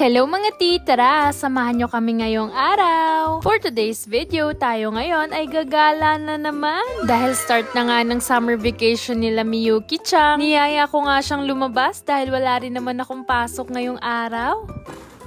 Hello mga titara! Samahan nyo kami ngayong araw. For today's video, tayo ngayon ay gagala na naman. Dahil start na nga ng summer vacation nila Miyuki-chan, niyaya ko nga siyang lumabas dahil wala rin naman akong pasok ngayong araw.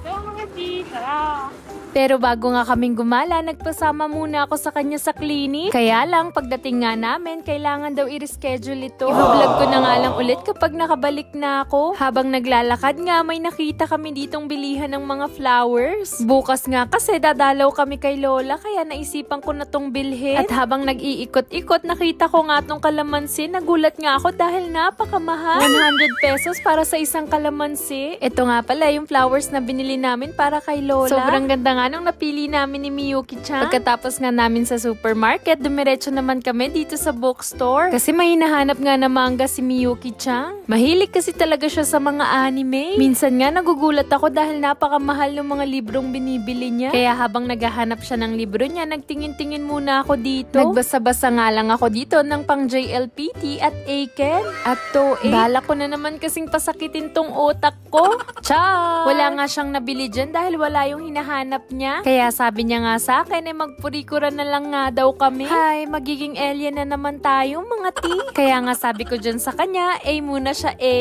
Hello mga titara! Pero bago nga kaming gumala, nagpasama muna ako sa kanya sa clinic. Kaya lang, pagdating nga namin, kailangan daw i-reschedule ito. I-vlog ko na nga lang ulit kapag nakabalik na ako. Habang naglalakad nga, may nakita kami ditong bilihan ng mga flowers. Bukas nga kasi dadalaw kami kay Lola, kaya naisipan ko na tong bilhin. At habang nag-iikot-ikot, nakita ko nga tong kalamansi. Nagulat nga ako dahil napakamahal. 100 pesos para sa isang kalamansi. Ito nga pala yung flowers na binili namin para kay Lola. Sobrang ganda nga nung napili namin ni Miyuki-chan. Pagkatapos nga namin sa supermarket, dumiretso naman kami dito sa bookstore. Kasi may hinahanap nga na manga si Miyuki-chan. Mahilig kasi talaga siya sa mga anime. Minsan nga nagugulat ako dahil napakamahal ng mga librong binibili niya. Kaya habang naghahanap siya ng libro niya, nagtingin-tingin muna ako dito. Nagbasa-basa nga lang ako dito ng pang JLPT at Aiken at Toei. Bala ko na naman kasing pasakitin tong otak ko. Ciao! Wala nga siyang nabili dyan dahil wala yung hinahanap niya. Kaya sabi niya nga sa akin, magpurikuran na lang nga daw kami. Hay, magiging alien na naman tayo mga ti. Kaya nga sabi ko dyan sa kanya, A muna siya, A.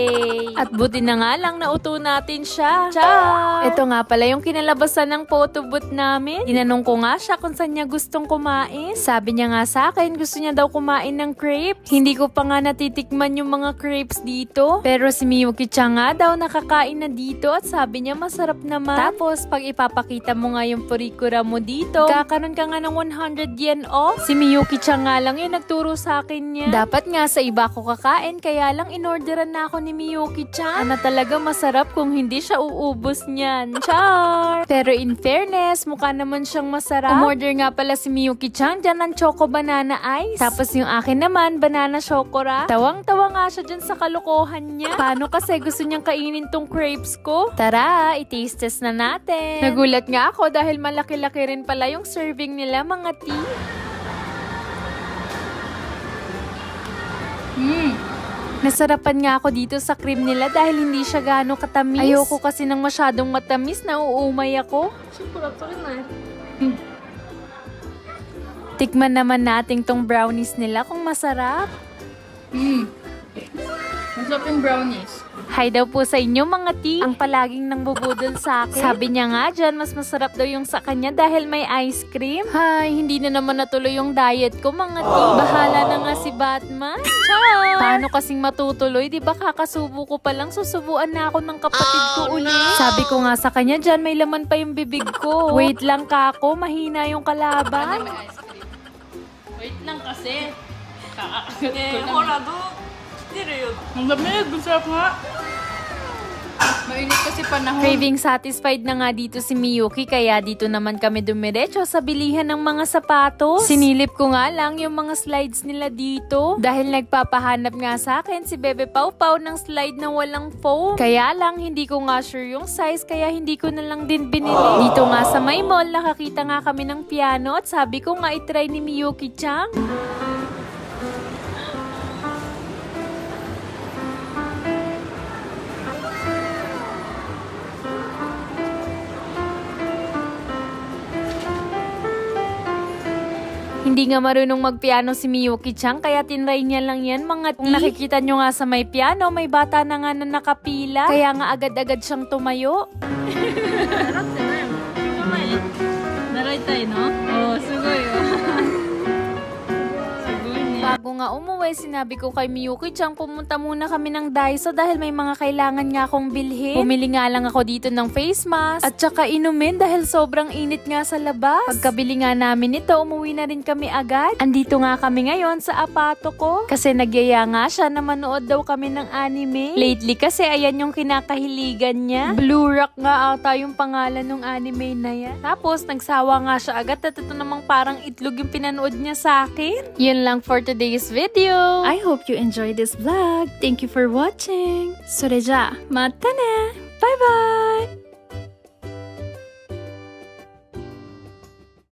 At buti na nga lang nauto natin siya. Ciao! Ito nga pala yung kinalabasan ng photo booth namin. Tinanong ko nga siya kung saan niya gustong kumain. Sabi niya nga sa akin, gusto niya daw kumain ng crepes. Hindi ko pa nga natitikman yung mga crepes dito. Pero si Miyuki-chan nga daw nakakain na dito at sabi niya masarap naman. Tapos pag ipapakita mo nga yung purikura mo dito, kakaroon ka nga ng 100 yen off. Si Miyuki-chan nga lang yung nagturo sa akin niya. Dapat nga sa iba ko kakain, kaya lang inorderan na ako ni Miyuki-chan. Na talaga masarap kung hindi siya uubos niyan. Char! Pero in fairness, mukha naman siyang masarap. Umorder nga pala si Miyuki-chan dyan ng choco banana ice. Tapos yung akin naman, banana shokora. Tawang-tawa nga siya dyan sa kalokohan niya. Paano kasi gusto niyang kainin tong crepes ko? Tara, i-taste test na natin. Nagulat nga ako dahil malaki-laki rin pala yung serving nila mga tea. Nasarapan nga ako dito sa cream nila dahil hindi siya gaano katamis. Ayoko kasi ng masyadong matamis, nauumay ako. Tikman naman natin tong brownies nila kung masarap. Masarap yung brownies. Hi daw po sa inyo mga tea, ang palaging nang bubudol sa akin. Sabi niya nga dyan, mas masarap daw yung sa kanya dahil may ice cream. Hay, hindi na naman natuloy yung diet ko mga tea. Bahala na nga si Batman. Ciao! Paano kasing matutuloy? Diba kakasubo ko pa lang, susubuan na ako ng kapatid ko ulit. Sabi ko nga sa kanya dyan, may laman pa yung bibig ko. Wait lang kako, mahina yung kalaban. Wait lang kasi. Kakakagat ko lang. Ang lamig, masarap nga. Mainit kasi panahon. Craving satisfied na nga dito si Miyuki, kaya dito naman kami dumiretso sa bilihan ng mga sapatos. Sinilip ko nga lang yung mga slides nila dito dahil nagpapahanap nga sa akin si Bebe Pau Pau ng slide na walang foam. Kaya lang hindi ko nga sure yung size, kaya hindi ko na lang din binili. Dito nga sa may mall, nakakita nga kami ng piano at sabi ko nga itry ni Miyuki-chan. Hindi nga marunong magpiano si Miyuki-chan, kaya tinry niya lang yan mga tea. Kung nakikita nyo nga sa may piano, may bata na nga na nakapila. Kaya nga agad-agad siyang tumayo. Naray tayo, no? Oh, sugoy. Bago nga umuwi, sinabi ko kay Miyuki-chan, pumunta muna kami ng Daiso dahil may mga kailangan nga akong bilhin. Bumili nga lang ako dito ng face mask at saka inumin dahil sobrang init nga sa labas. Pagkabili nga namin ito, umuwi na rin kami agad. Andito nga kami ngayon sa apato ko kasi nagyaya nga siya na manood daw kami ng anime. Lately kasi ayan yung kinakahiligan niya. Blue Rock nga ata yung pangalan ng anime na yan. Tapos nagsawa nga siya agad at ito namang parang itlog yung pinanood niya sa akin. Yun lang for today's video. I hope you enjoyed this vlog. Thank you for watching. それじゃあ、またね. Bye bye!